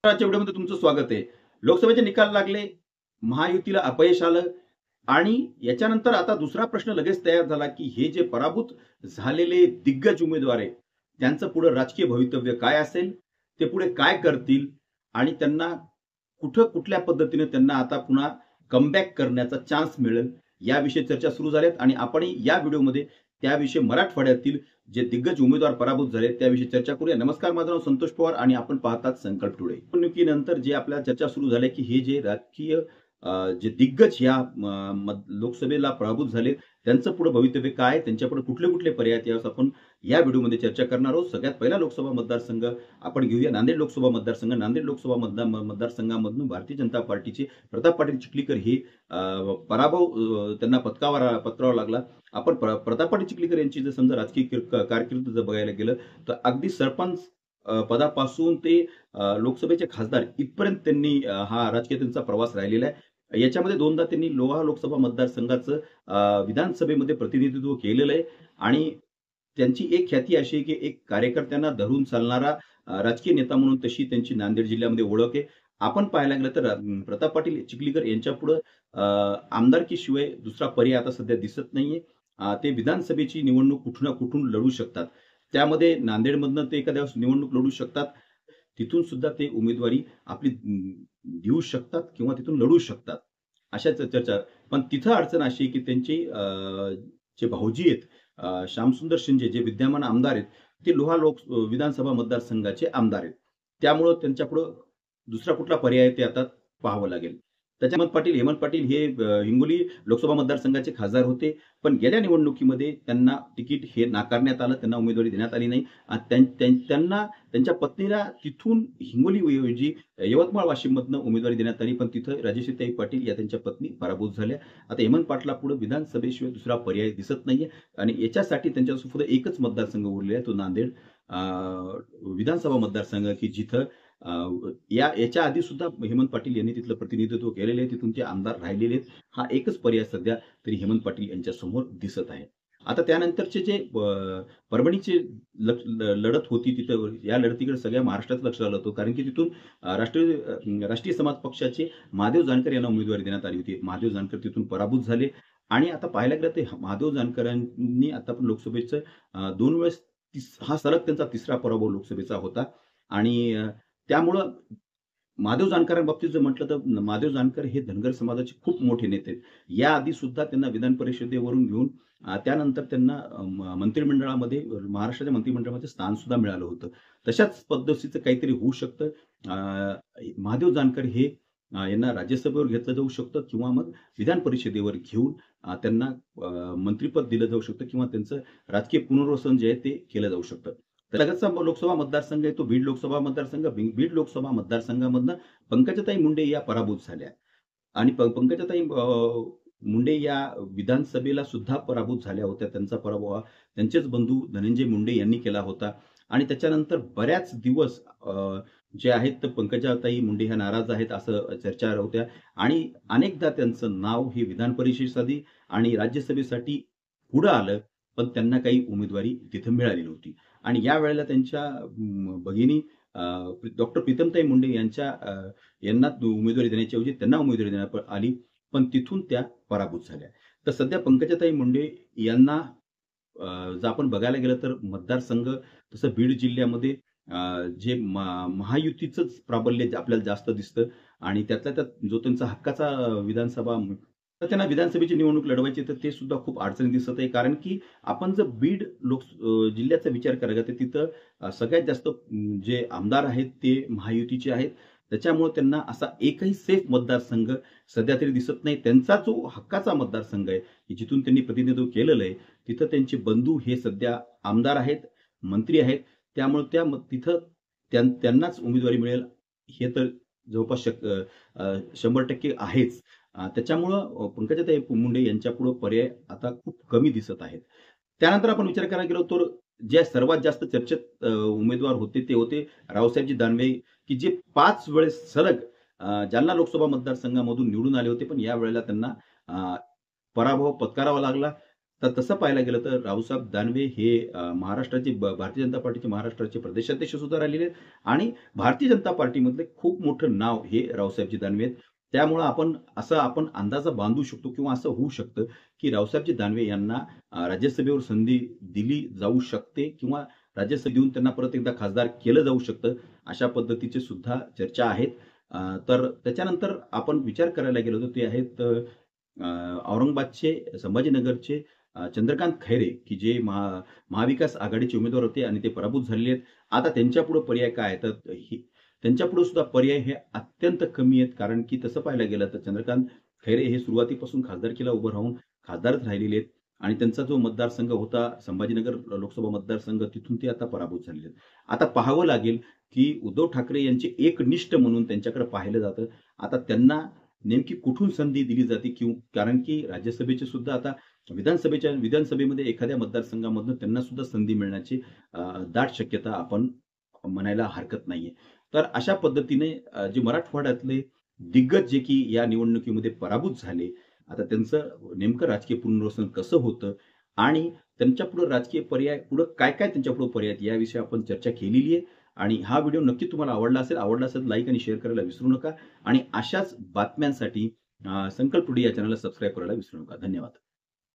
आजच्या व्हिडिओमध्ये तुमचं स्वागत आहे. लोकसभेचे निकाल लागले, महायुतीला अपयश आलं आणि याच्यानंतर आता दुसरा प्रश्न लगेच तयार झाला, की हे जे पराभूत झालेले दिग्गज उमेदवार आहेत, त्यांचं पुढे राजकीय भवितव्य काय असेल? ते पुढे काय करतील? आणि त्यांना कुठल्या पद्धतीने त्यांना आता पुन्हा कमबॅक करण्याचा चान्स मिळेल, याविषयी चर्चा सुरू झाल्यात आणि आपणही या व्हिडिओमध्ये त्याविषयी मराठवाड्यातील जे दिग्गज उमेदवार पराभूत झाले त्याविषयी चर्चा करूया. नमस्कार, माझं नाव संतोष पवार आणि आपण पाहतात संकल्प टुडे. निवडणुकीनंतर जे आपल्या चर्चा सुरू झाल्या, की हे जे राजकीय जे दिग्गज या लोकसभेला पराभूत झाले त्यांचं पुढे भवितव्य काय, त्यांच्यापुढे कुठले कुठले पर्याय आहेत, यावर आपण या व्हिडिओमध्ये चर्चा करणार आहोत. सगळ्यात पहिला लोकसभा मतदारसंघ आपण घेऊया, नांदेड लोकसभा मतदारसंघ. नांदेड लोकसभा मतदारसंघामधून भारतीय जनता पार्टीचे प्रताप पाटील चिखलीकर हे पराभव त्यांना पत्करावा लागला. आपण प्रताप पाटील चिखलीकर यांची जर समजा राजकीय कारकीर्द जर बघायला गेलं तर अगदी सरपंच पदापासून ते लोकसभेचे खासदार इथपर्यंत त्यांनी हा राजकीय त्यांचा प्रवास राहिलेला आहे. याच्यामध्ये दोनदा त्यांनी लोहा लोकसभा मतदारसंघाचं विधानसभेमध्ये प्रतिनिधित्व केलेलं आहे आणि त्यांची एक ख्याती अशी आहे की एक कार्यकर्त्यांना धरून चालणारा राजकीय नेता म्हणून तशी त्यांची नांदेड जिल्ह्यामध्ये ओळख आहे. आपण पाहायला गेलं तर प्रताप पाटील चिखलीकर यांच्या पुढे आमदारकीशिवाय दुसरा पर्याय आता सध्या दिसत नाहीये. ते विधानसभेची निवडणूक कुठून लढू शकतात. त्यामध्ये नांदेडमधनं ते एखाद्या निवडणूक लढू शकतात, तिथून सुद्धा ते उमेदवारी आपली देऊ शकतात किंवा तिथून लढू शकतात, अशाच चर्चा. पण तिथं अडचण अशी की त्यांचे जे भाऊजी आहेत श्यामसुंदर शिंदे जे विद्यमान आमदार आहेत ते लोहा विधानसभा मतदारसंघाचे आमदार आहेत. त्यामुळं त्यांच्यापुढं दुसरा कुठला पर्याय ते आता पाहावं लागेल. त्याच्यामध्ये हेमंत पाटील हे हिंगोली लोकसभा मतदारसंघाचे खासदार होते, पण गेल्या निवडणुकीमध्ये त्यांना तिकीट हे नाकारण्यात आलं, त्यांना उमेदवारी देण्यात आली नाही. त्यांना त्यांच्या पत्नीला तिथून हिंगोली यवतमाळ वाशिममधनं उमेदवारी देण्यात आली, पण तिथं राजेश्रीताई पाटील या त्यांच्या पत्नी पराभूत झाल्या. आता हेमंत पाटला पुढे विधानसभेशिवाय दुसरा पर्याय दिसत नाहीये आणि याच्यासाठी त्यांच्यासोबत एकच मतदारसंघ उरलेला आहे, तो नांदेड विधानसभा मतदारसंघ, की जिथं याच्या आधी सुद्धा हेमंत पाटील यांनी तिथलं प्रतिनिधित्व केलेले आहे, तिथून ते आमदार राहिलेले आहेत. हा एकच पर्याय सध्या तरी हेमंत पाटील यांच्या समोर दिसत आहे. आता त्यानंतरचे जे परभणीचे लढत होती, तिथं या लढतीकडे सगळ्या महाराष्ट्राचं लक्ष आलं होतं, कारण की तिथून राष्ट्रीय समाज पक्षाचे महादेव जानकर यांना उमेदवारी देण्यात आली होती. महादेव जानकर तिथून पराभूत झाले आणि आता पाहायला गेलं तर महादेव जानकरांनी आता पण लोकसभेचं 2 वेळेस हा सलग त्यांचा तिसरा पराभव लोकसभेचा होता आणि त्यामुळं महादेव जानकरांबाबतीत जर म्हटलं तर महादेव जानकर हे धनगर समाजाचे खूप मोठे नेते आहेत. याआधी सुद्धा त्यांना विधान परिषदेवरून घेऊन त्यानंतर त्यांना मंत्रिमंडळामध्ये महाराष्ट्राच्या मंत्रिमंडळामध्ये स्थान सुद्धा मिळालं होतं. तशाच पद्धतीचं काहीतरी होऊ शकतं. महादेव जानकर हे यांना राज्यसभेवर घेतलं जाऊ शकतं किंवा मग विधान परिषदेवर घेऊन त्यांना मंत्रिपद दिलं जाऊ शकतं किंवा त्यांचं राजकीय पुनर्वसन जे आहे ते केलं जाऊ शकतं. लगतचा लोकसभा मतदारसंघ आहे तो बीड लोकसभा मतदारसंघ. बीड लोकसभा मतदारसंघामधनं पंकजाताई मुंडे या पराभूत झाल्या आणि पंकजाताई मुंडे या विधानसभेला सुद्धा पराभूत झाल्या होत्या. त्यांचा पराभव हा त्यांचेच बंधू धनंजय मुंडे यांनी केला होता आणि त्याच्यानंतर बऱ्याच दिवस जे आहेत तर पंकजाताई मुंडे ह्या नाराज आहेत असं चर्चा होत्या आणि अनेकदा त्यांचं नाव हे विधान परिषदेसाठी आणि राज्यसभेसाठी पुढे आलं, पण त्यांना काही उमेदवारी तिथे मिळाली नव्हती आणि या वेळेला त्यांच्या भगिनी डॉक्टर प्रीतमताई मुंडे यांना उमेदवारी देण्याच्या ऐवजी त्यांना उमेदवारी देण्यात आली, पण तिथून त्या पराभूत झाल्या. तर सध्या पंकजाताई मुंडे यांना जर आपण बघायला गेलं तर मतदारसंघ तसं बीड जिल्ह्यामध्ये जे महायुतीचंच प्राबल्य आपल्याला जास्त दिसतं आणि त्यातल्या त्यात जो त्यांचा हक्काचा विधानसभा तर त्यांना विधानसभेची निवडणूक लढवायची तर ते सुद्धा खूप अडचणी दिसत आहे. कारण की आपण जर बीड जिल्ह्याचा विचार करायला तर तिथं सगळ्यात जास्त जे आमदार आहेत ते महायुतीचे आहेत. त्याच्यामुळे त्यांना असा एकही सेफ मतदारसंघ सध्या तरी दिसत नाही. त्यांचा जो हक्काचा मतदारसंघ आहे की जिथून त्यांनी प्रतिनिधित्व केलेलं आहे तिथं त्यांचे बंधू हे सध्या आमदार आहेत, मंत्री आहेत. त्यामुळे तिथं त्यांनाच उमेदवारी मिळेल हे तर जवळपास 100% आहेच. त्याच्यामुळं पंकजाताई मुंडे यांच्या पुढे पर्याय आता खूप कमी दिसत आहेत. त्यानंतर आपण विचार करायला गेलो तर जे सर्वात जास्त चर्चेत उमेदवार होते ते होते रावसाहेबजी दानवे, की जे 5 वेळेस सलग जालना लोकसभा मतदारसंघामधून निवडून आले होते, पण या वेळेला त्यांना पराभव पत्करावा लागला. तर तसं पाहायला गेलं तर रावसाहेब दानवे हे महाराष्ट्राचे भारतीय जनता पार्टीचे महाराष्ट्राचे प्रदेशाध्यक्ष सुद्धा राहिलेले आहेत आणि भारतीय जनता पार्टीमधले खूप मोठं नाव हे रावसाहेबजी दानवे आहेत. त्यामुळं आपण अंदाजा बांधू शकतो किंवा असं होऊ शकतं, की रावसाहेबजी दानवे यांना राज्यसभेवर संधी दिली जाऊ शकते किंवा राज्यसभेत देऊन त्यांना परत एकदा खासदार केलं जाऊ शकतं. अशा पद्धतीचे सुद्धा चर्चा आहेत. तर त्याच्यानंतर आपण विचार करायला गेलो तर ते आहेत औरंगाबादचे, संभाजीनगरचे चंद्रकांत खैरे, की जे महाविकास आघाडीचे उमेदवार होते आणि ते पराभूत झालेले आहेत. आता त्यांच्यापुढे पर्याय काय आहे? तर त्यांच्यापुढे सुद्धा पर्याय हे अत्यंत कमी आहेत. कारण की तसं पाहायला गेलं तर चंद्रकांत खैरे हे सुरुवातीपासून खासदारकीला उभं राहून खासदारच राहिलेले आहेत आणि त्यांचा जो मतदारसंघ होता संभाजीनगर लोकसभा मतदारसंघ, तिथून ते आता पराभूत झालेले आहेत. आता पाहावं लागेल की उद्धव ठाकरे यांचे एकनिष्ठ म्हणून त्यांच्याकडे पाहिलं जातं. आता त्यांना नेमकी कुठून संधी दिली जाते कारण की राज्यसभेचे सुद्धा आता विधानसभेमध्ये एखाद्या मतदारसंघामधून त्यांना सुद्धा संधी मिळण्याची दाट शक्यता आपण म्हणायला हरकत नाहीये. तर अशा पद्धतीने जे मराठवाड्यातले दिग्गज जे की या निवडणुकीमध्ये पराभूत झाले, आता त्यांचं नेमकं राजकीय पुनर्वसन कसं होतं आणि त्यांच्यापुढे राजकीय पर्याय पुढे काय त्यांच्यापुढे पर्याय आहेत याविषयी आपण चर्चा केलेली आहे. आणि हा व्हिडिओ नक्की तुम्हाला आवडला असेल लाईक आणि शेअर करायला विसरू नका आणि अशाच बातम्यांसाठी संकल्प टुडे या चॅनलला सबस्क्राईब करायला विसरू नका. धन्यवाद.